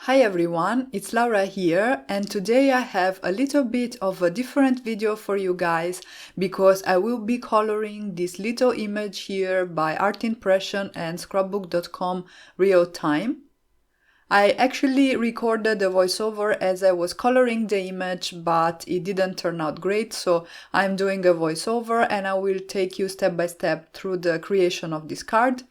Hi everyone, it's Laura here, and today I have a little bit of a different video for you guys because I will be coloring this little image here by Art Impression and scrapbook.com real time. I actually recorded the voiceover as I was coloring the image, but it didn't turn out great, so I'm doing a voiceover and I will take you step by step through the creation of this card.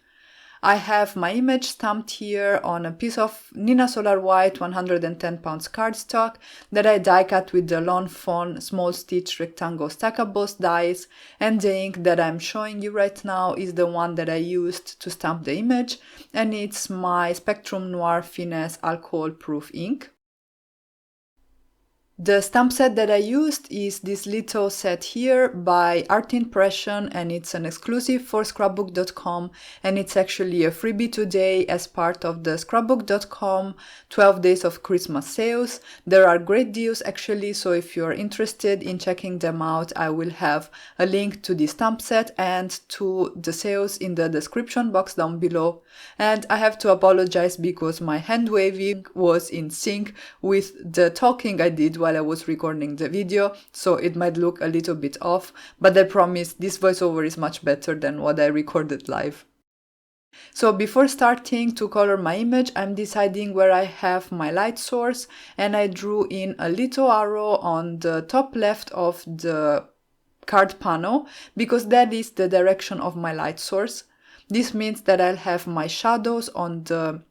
I have my image stamped here on a piece of Nina Solar White 110 pounds cardstock that I die cut with the Lawn Fawn small stitch rectangle Stackables dies, and the ink that I'm showing you right now is the one that I used to stamp the image, and it's my Spectrum Noir Finesse alcohol proof ink. The stamp set that I used is this little set here by Art Impression, and it's an exclusive for scrapbook.com, and it's actually a freebie today as part of the scrapbook.com 12 days of Christmas sales. There are great deals actually, so if you're interested in checking them out, I will have a link to the stamp set and to the sales in the description box down below. And I have to apologize because my hand waving was in sync with the talking I did while I was recording the video, so it might look a little bit off, but I promise this voiceover is much better than what I recorded live. So before starting to color my image, I'm deciding where I have my light source, and I drew in a little arrow on the top left of the card panel because that is the direction of my light source. This means that I'll have my shadows on the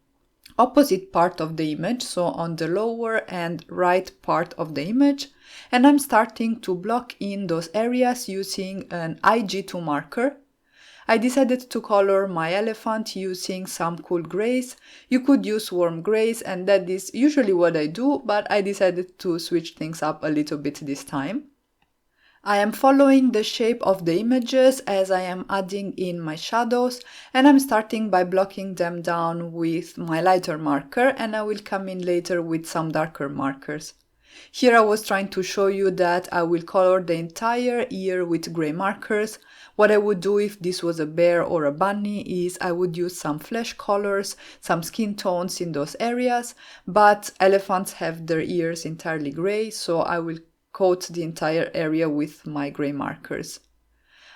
opposite part of the image, so on the lower and right part of the image, and I'm starting to block in those areas using an IG2 marker. I decided to color my elephant using some cool grays. You could use warm grays, and that is usually what I do, but I decided to switch things up a little bit this time. I am following the shape of the images as I am adding in my shadows, and I'm starting by blocking them down with my lighter marker, and I will come in later with some darker markers. Here I was trying to show you that I will color the entire ear with gray markers. What I would do if this was a bear or a bunny is I would use some flesh colors, some skin tones in those areas, but elephants have their ears entirely gray, so I will coat the entire area with my gray markers.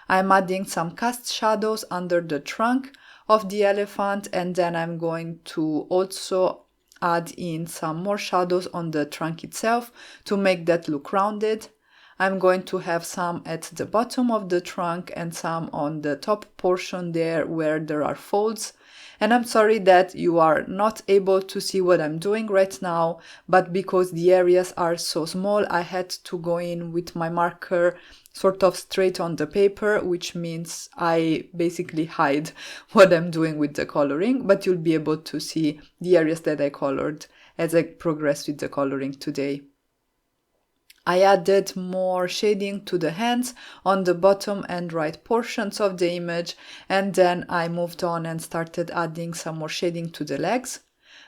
I'm adding some cast shadows under the trunk of the elephant, and then I'm going to also add in some more shadows on the trunk itself to make that look rounded. I'm going to have some at the bottom of the trunk and some on the top portion there where there are folds. And I'm sorry that you are not able to see what I'm doing right now, but because the areas are so small, I had to go in with my marker sort of straight on the paper, which means I basically hide what I'm doing with the coloring, but you'll be able to see the areas that I colored as I progress with the coloring today. I added more shading to the hands on the bottom and right portions of the image, and then I moved on and started adding some more shading to the legs.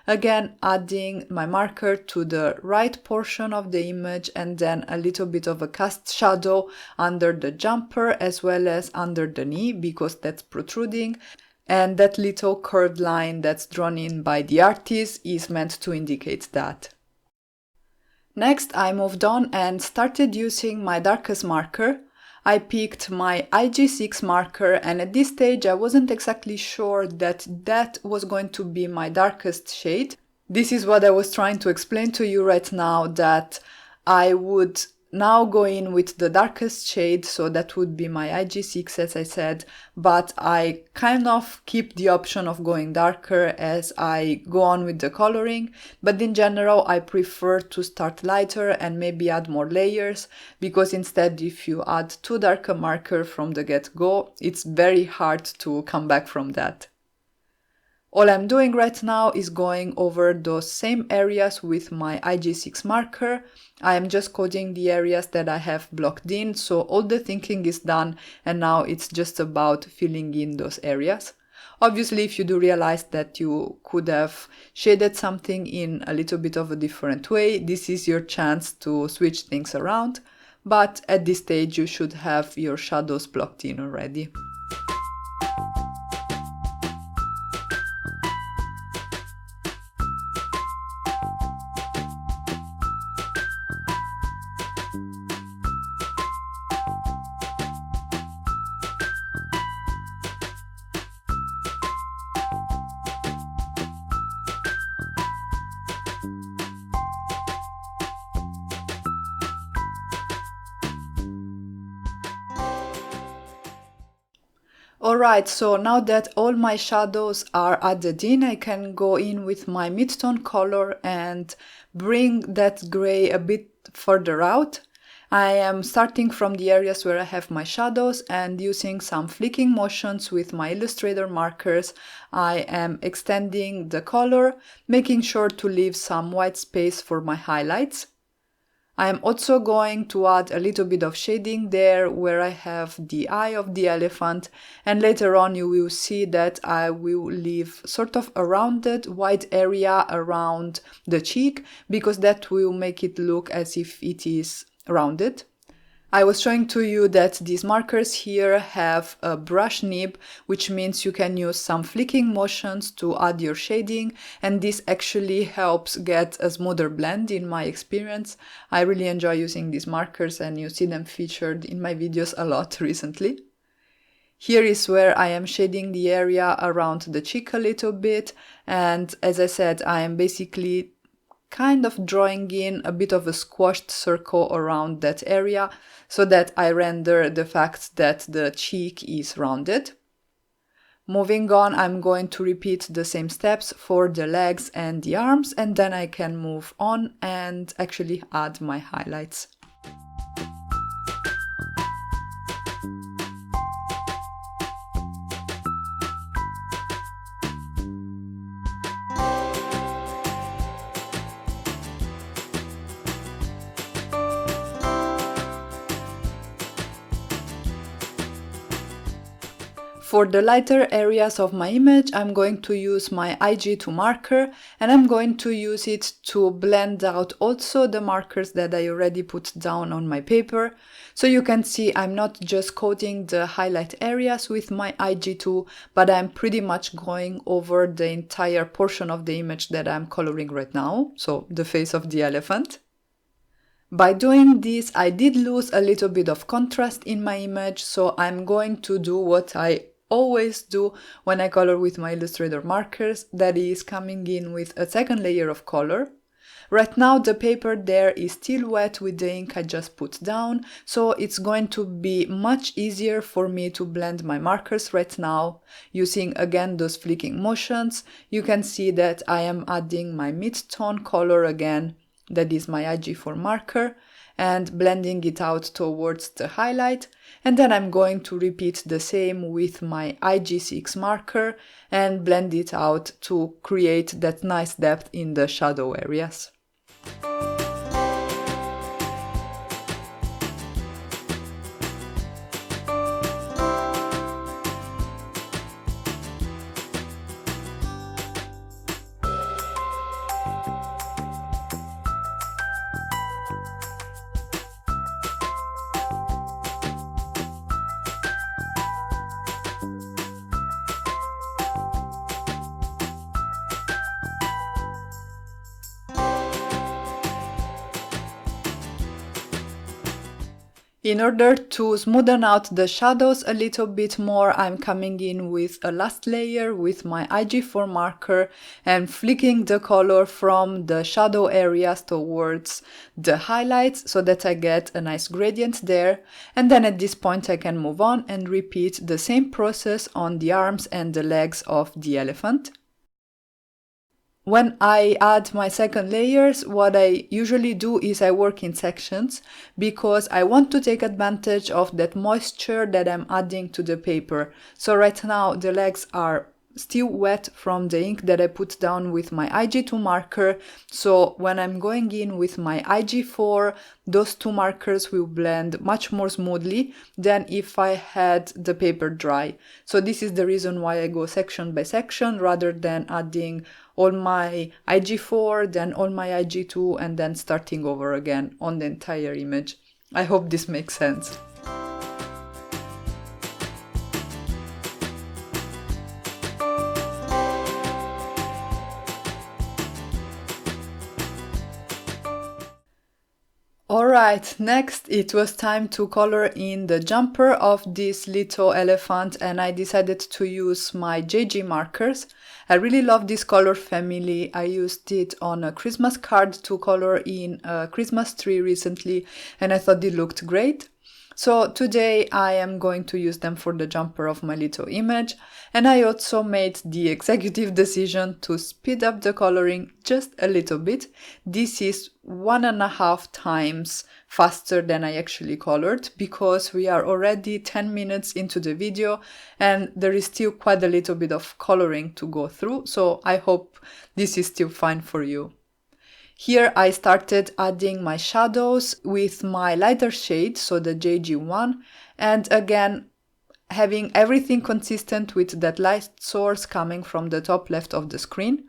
Again, adding my marker to the right portion of the image, and then a little bit of a cast shadow under the jumper as well as under the knee because that's protruding. And that little curved line that's drawn in by the artist is meant to indicate that. Next, I moved on and started using my darkest marker. I picked my IG6 marker, and at this stage I wasn't exactly sure that that was going to be my darkest shade. This is what I was trying to explain to you right now, that I would now go in with the darkest shade, so that would be my IG6 as I said, but I kind of keep the option of going darker as I go on with the coloring, but in general I prefer to start lighter and maybe add more layers, because instead if you add too dark a marker from the get-go, it's very hard to come back from that. All I'm doing right now is going over those same areas with my IG6 marker. I am just coding the areas that I have blocked in, so all the thinking is done, and now it's just about filling in those areas. Obviously, if you do realize that you could have shaded something in a little bit of a different way, this is your chance to switch things around, but at this stage you should have your shadows blocked in already. Alright, so now that all my shadows are added in, I can go in with my mid-tone color and bring that gray a bit further out. I am starting from the areas where I have my shadows and using some flicking motions with my Illustrator markers, I am extending the color, making sure to leave some white space for my highlights. I am also going to add a little bit of shading there where I have the eye of the elephant, and later on you will see that I will leave sort of a rounded white area around the cheek, because that will make it look as if it is rounded. I was showing to you that these markers here have a brush nib, which means you can use some flicking motions to add your shading, and this actually helps get a smoother blend in my experience. I really enjoy using these markers and you see them featured in my videos a lot recently. Here is where I am shading the area around the cheek a little bit, and as I said, I am basically kind of drawing in a bit of a squashed circle around that area so that I render the fact that the cheek is rounded. Moving on, I'm going to repeat the same steps for the legs and the arms, and then I can move on and actually add my highlights. For the lighter areas of my image, I'm going to use my IG2 marker, and I'm going to use it to blend out also the markers that I already put down on my paper. So you can see I'm not just coating the highlight areas with my IG2, but I'm pretty much going over the entire portion of the image that I'm coloring right now, so the face of the elephant. By doing this, I did lose a little bit of contrast in my image, so I'm going to do what I always do when I color with my Illustrator markers, that is coming in with a second layer of color. Right now the paper there is still wet with the ink I just put down, so it's going to be much easier for me to blend my markers right now. Using again those flicking motions, you can see that I am adding my mid-tone color again, that is my IG4 marker, and blending it out towards the highlight, and then I'm going to repeat the same with my IG6 marker and blend it out to create that nice depth in the shadow areas. In order to smoothen out the shadows a little bit more, I'm coming in with a last layer with my IG4 marker and flicking the color from the shadow areas towards the highlights so that I get a nice gradient there. And then at this point I can move on and repeat the same process on the arms and the legs of the elephant. When I add my second layers, what I usually do is I work in sections because I want to take advantage of that moisture that I'm adding to the paper. So right now the legs are still wet from the ink that I put down with my IG2 marker. So when I'm going in with my IG4, those two markers will blend much more smoothly than if I had the paper dry. So this is the reason why I go section by section rather than adding all my IG4, then all my IG2, and then starting over again on the entire image. I hope this makes sense. Alright, next it was time to color in the jumper of this little elephant, and I decided to use my JG markers. I really love this color family. I used it on a Christmas card to color in a Christmas tree recently, and I thought it looked great. So today I am going to use them for the jumper of my little image, and I also made the executive decision to speed up the coloring just a little bit. This is 1.5 times faster than I actually colored, because we are already 10 minutes into the video and there is still quite a little bit of coloring to go through, so I hope this is still fine for you. Here I started adding my shadows with my lighter shade, so the JG1, and again having everything consistent with that light source coming from the top left of the screen.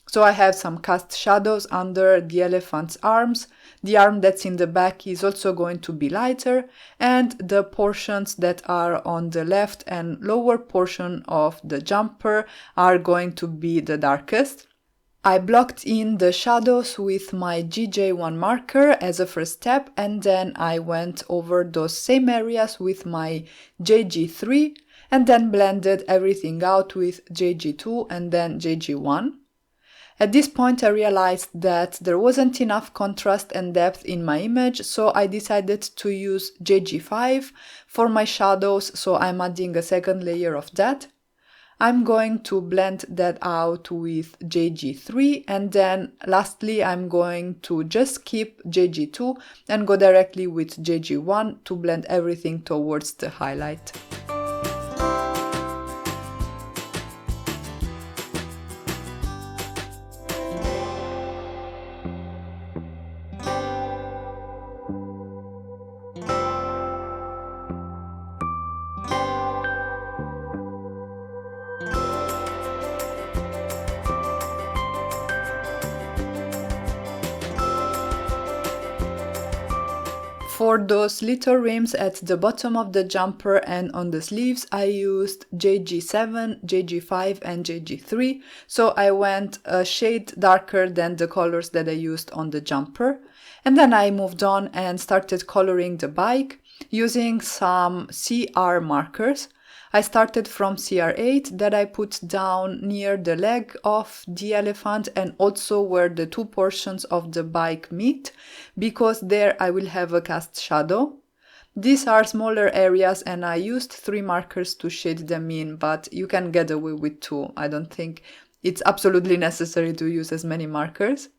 So I have some cast shadows under the elephant's arms. The arm that's in the back is also going to be lighter, and the portions that are on the left and lower portion of the jumper are going to be the darkest. I blocked in the shadows with my GJ1 marker as a first step, and then I went over those same areas with my JG3 and then blended everything out with JG2 and then JG1. At this point I realized that there wasn't enough contrast and depth in my image, so I decided to use JG5 for my shadows, so I'm adding a second layer of that. I'm going to blend that out with JG3, and then lastly I'm going to just skip JG2 and go directly with JG1 to blend everything towards the highlight. For those little rims at the bottom of the jumper and on the sleeves, I used JG7, JG5 and JG3, so I went a shade darker than the colors that I used on the jumper. And then I moved on and started coloring the bike using some CR markers. I started from CR8 that I put down near the leg of the elephant and also where the two portions of the bike meet, because there I will have a cast shadow. These are smaller areas and I used 3 markers to shade them in, but you can get away with 2. I don't think it's absolutely necessary to use as many markers.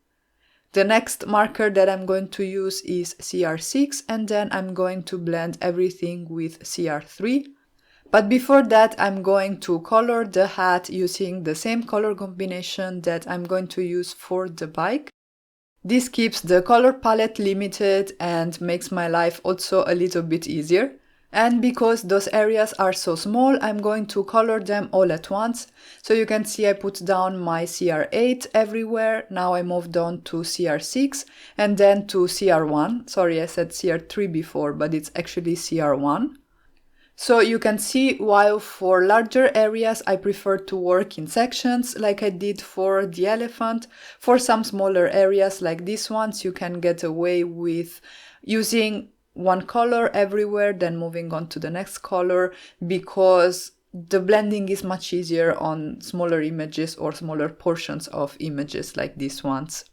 The next marker that I'm going to use is CR6, and then I'm going to blend everything with CR3. But before that, I'm going to color the hat using the same color combination that I'm going to use for the bike. This keeps the color palette limited and makes my life also a little bit easier. And because those areas are so small, I'm going to color them all at once. So you can see I put down my CR8 everywhere. Now I moved on to CR6 and then to CR1. Sorry, I said CR3 before, but it's actually CR1. So you can see, while for larger areas I prefer to work in sections like I did for the elephant, for some smaller areas like these ones you can get away with using one color everywhere, then moving on to the next color, because the blending is much easier on smaller images or smaller portions of images like these ones.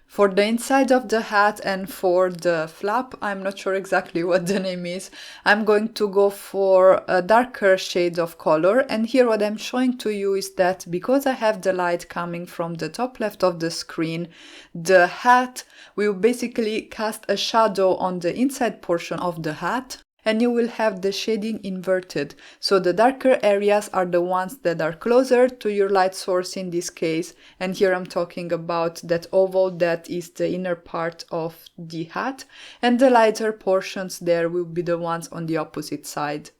For the inside of the hat and for the flap, I'm not sure exactly what the name is, I'm going to go for a darker shade of color, and here what I'm showing to you is that because I have the light coming from the top left of the screen, the hat will basically cast a shadow on the inside portion of the hat, and you will have the shading inverted. So the darker areas are the ones that are closer to your light source in this case, and here I'm talking about that oval that is the inner part of the hat, and the lighter portions there will be the ones on the opposite side.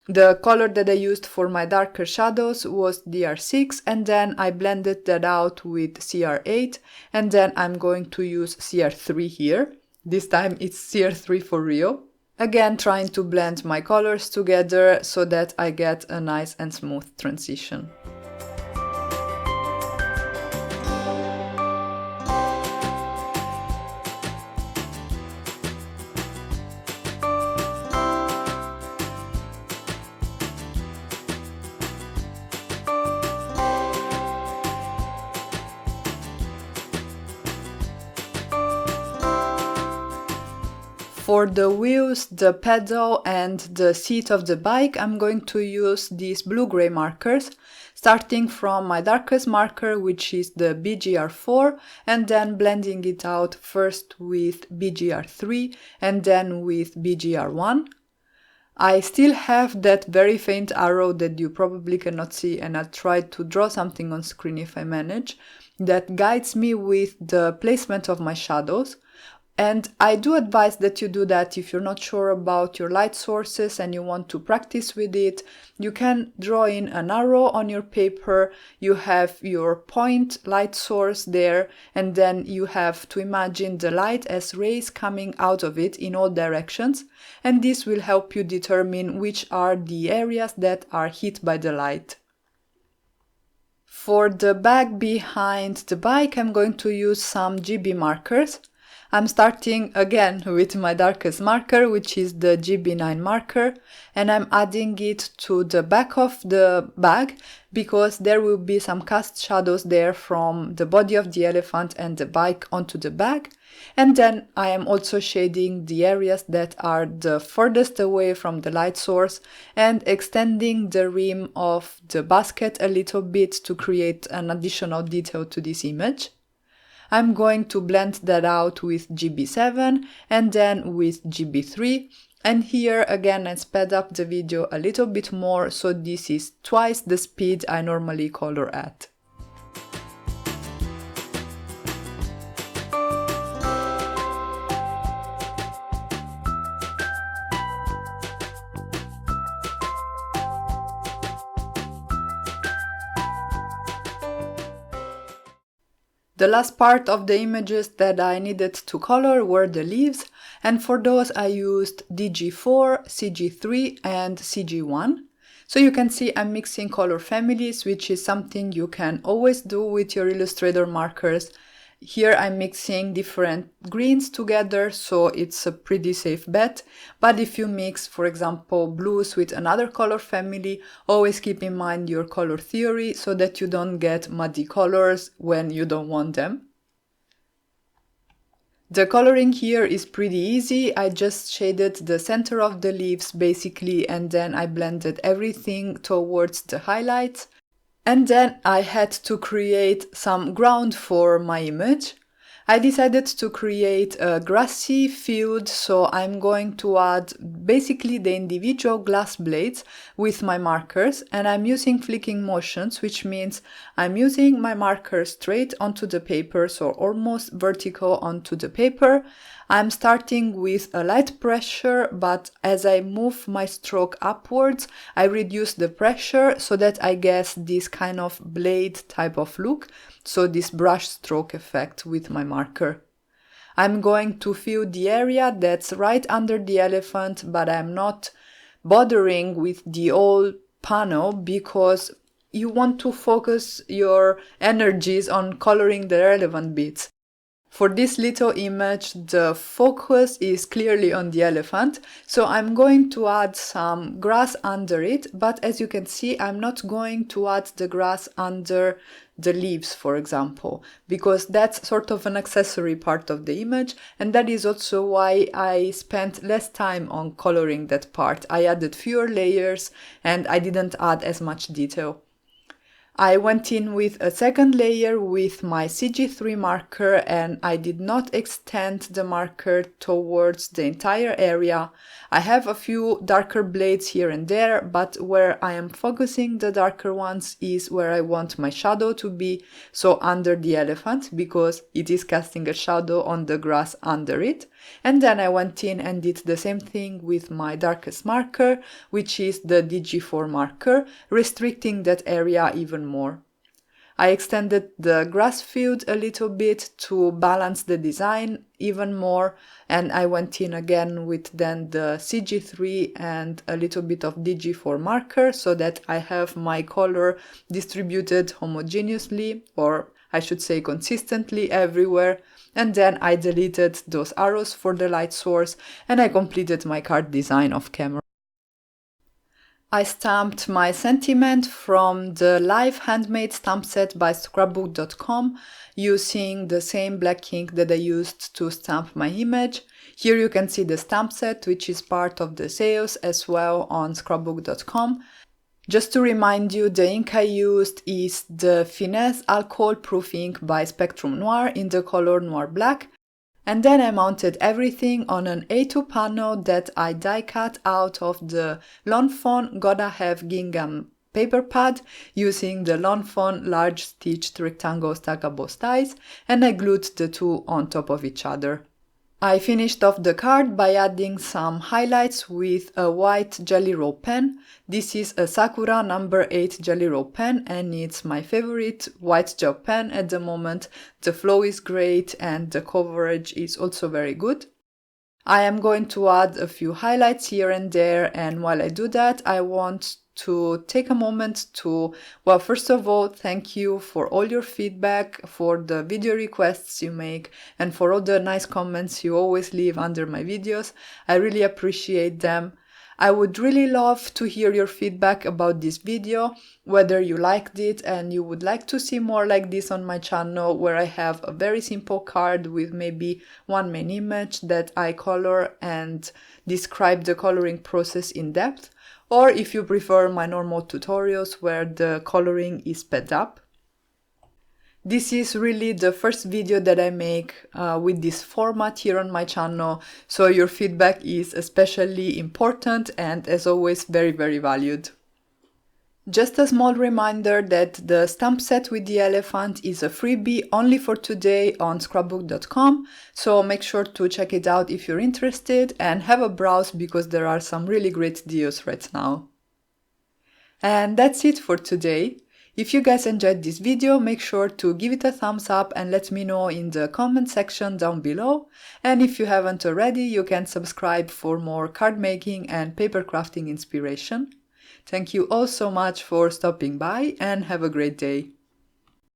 The color that I used for my darker shadows was DR6, and then I blended that out with CR8, and then I'm going to use CR3 here. This time it's CR3 for real. Again, trying to blend my colors together so that I get a nice and smooth transition. For the wheels, the pedal and the seat of the bike, I'm going to use these blue-gray markers, starting from my darkest marker, which is the BGR4, and then blending it out first with BGR3 and then with BGR1. I still have that very faint arrow that you probably cannot see, and I'll try to draw something on screen if I manage, that guides me with the placement of my shadows. And I do advise that you do that if you're not sure about your light sources and you want to practice with it. You can draw in an arrow on your paper, you have your point light source there, and then you have to imagine the light as rays coming out of it in all directions, and this will help you determine which are the areas that are hit by the light. For the bag behind the bike, I'm going to use some GB markers. I'm starting again with my darkest marker, which is the GB9 marker, and I'm adding it to the back of the bag because there will be some cast shadows there from the body of the elephant and the bike onto the bag. And then I am also shading the areas that are the furthest away from the light source and extending the rim of the basket a little bit to create an additional detail to this image. I'm going to blend that out with GB7 and then with GB3, and here again I sped up the video a little bit more, so this is twice the speed I normally color at. The last part of the images that I needed to color were the leaves, and for those I used DG4, CG3 and CG1. So you can see I'm mixing color families, which is something you can always do with your Illustrator markers. Here I'm mixing different greens together, so it's a pretty safe bet. But if you mix, for example, blues with another color family, always keep in mind your color theory so that you don't get muddy colors when you don't want them. The coloring here is pretty easy. I just shaded the center of the leaves basically, and then I blended everything towards the highlights. And then I had to create some ground for my image. I decided to create a grassy field, so I'm going to add basically the individual glass blades with my markers, and I'm using flicking motions, which means I'm using my marker straight onto the paper, so almost vertical onto the paper. I'm starting with a light pressure, but as I move my stroke upwards, I reduce the pressure so that I get this kind of blade type of look, so this brush stroke effect with my marker. I'm going to fill the area that's right under the elephant, but I'm not bothering with the whole panel because you want to focus your energies on coloring the relevant bits. For this little image, the focus is clearly on the elephant, so I'm going to add some grass under it, but as you can see, I'm not going to add the grass under the leaves, for example, because that's sort of an accessory part of the image, and that is also why I spent less time on coloring that part. I added fewer layers and I didn't add as much detail. I went in with a second layer with my CG3 marker, and I did not extend the marker towards the entire area. I have a few darker blades here and there, but where I am focusing the darker ones is where I want my shadow to be, so under the elephant, because it is casting a shadow on the grass under it. And then I went in and did the same thing with my darkest marker, which is the DG4 marker, restricting that area even more. I extended the grass field a little bit to balance the design even more, and I went in again with then the CG3 and a little bit of DG4 marker so that I have my color distributed homogeneously, or I should say consistently everywhere. And then I deleted those arrows for the light source and I completed my card design off camera. I stamped my sentiment from the live handmade stamp set by scrapbook.com using the same black ink that I used to stamp my image. Here you can see the stamp set, which is part of the sales as well on scrapbook.com. Just to remind you, the ink I used is the Finesse alcohol-proof ink by Spectrum Noir in the color Noir Black. And then I mounted everything on an A2 panel that I die cut out of the Fawn Gotta Have Gingham paper pad using the Fawn large stitched rectangle Stackables dies, and I glued the two on top of each other. I finished off the card by adding some highlights with a white Jelly Roll pen. This is a Sakura number 8 Jelly Roll pen and it's my favorite white gel pen at the moment. The flow is great and the coverage is also very good. I am going to add a few highlights here and there, and while I do that, I want to take a moment to, well, first of all, thank you for all your feedback, for the video requests you make, and for all the nice comments you always leave under my videos. I really appreciate them. I would really love to hear your feedback about this video, whether you liked it and you would like to see more like this on my channel, where I have a very simple card with maybe one main image that I color and describe the coloring process in depth, or if you prefer my normal tutorials where the coloring is sped up. This is really the first video that I make with this format here on my channel, so your feedback is especially important and, as always, very, very valued. Just a small reminder that the stamp set with the elephant is a freebie only for today on scrapbook.com, so make sure to check it out if you're interested and have a browse because there are some really great deals right now. And that's it for today. If you guys enjoyed this video, make sure to give it a thumbs up and let me know in the comment section down below. And if you haven't already, you can subscribe for more card making and paper crafting inspiration. Thank you all so much for stopping by and have a great day.